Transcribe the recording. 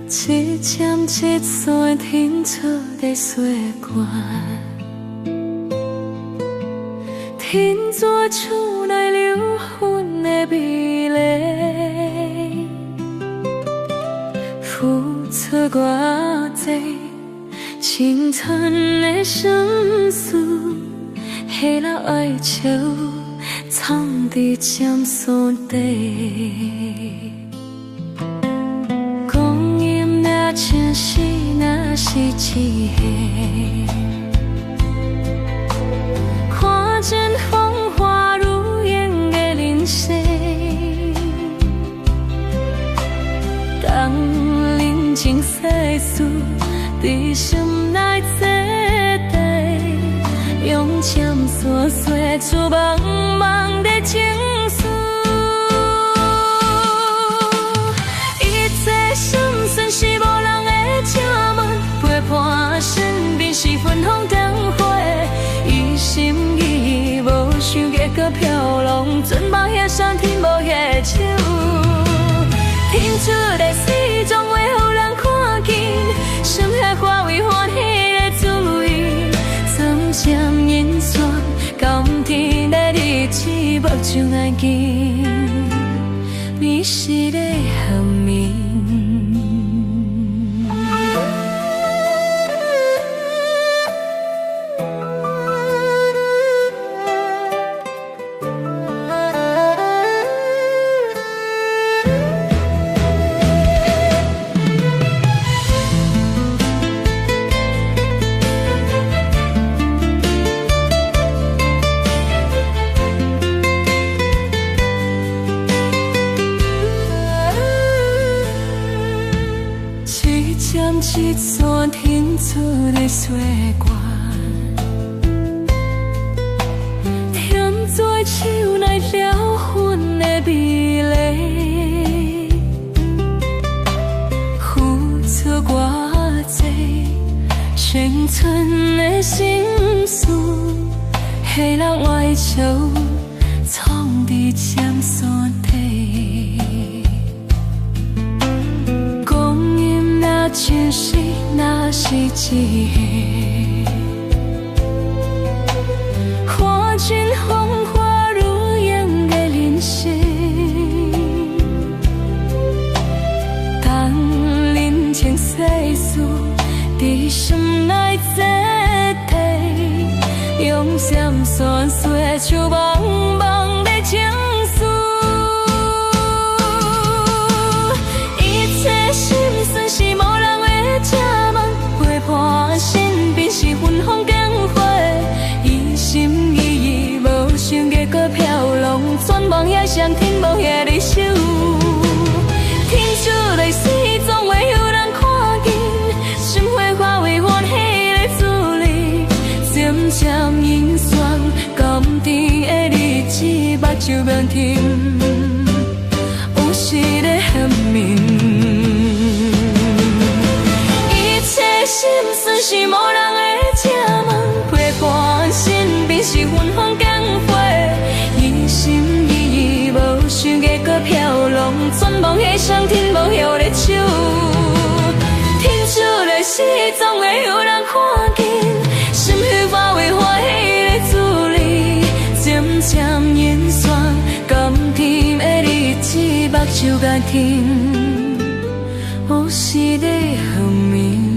一针一线停出在水管，天作厝内流云的美丽，付出偌济青春的相思，迄粒哀愁藏伫针线底。情是若是一下，看见风花如烟的人生。当人情世事在心内坐地，用针线写出茫茫的情书。一切心酸是无人的正问，陪伴身边是芬芳灯火，伊心意无想结果飘浪，船梦遐双天无遐手，天出来时总会予人看见，心血化为欢喜的滋味，针针引线，甘甜的日子目睭眼睛，你是咧和眠。针一线停出在水管，添做手内撩云的美丽，付出偌济青春的心思，迄粒哀愁藏伫针线底。情是若是一下，看见风花如烟的人生。当人情世事在心内坐地，用针线写出茫茫的情书。一切心酸是无正梦，陪伴身边是芬芳灯火，一心一意无想结果飘浪，全忘遐双天无遐日手，天出来时总会有人看见，心花化为欢喜的滋味，渐渐引线，甘甜的日子目睭望停，有时咧和眠。心酸是无人的正问，陪伴身边是芬芳灯火，一心一意无想结果飘浪，全忘迄双天无晓的手，天出来时总会有人看见，心血化为欢喜的滋味，渐渐引线，甘甜的日子目睭眼停，有时咧和眠。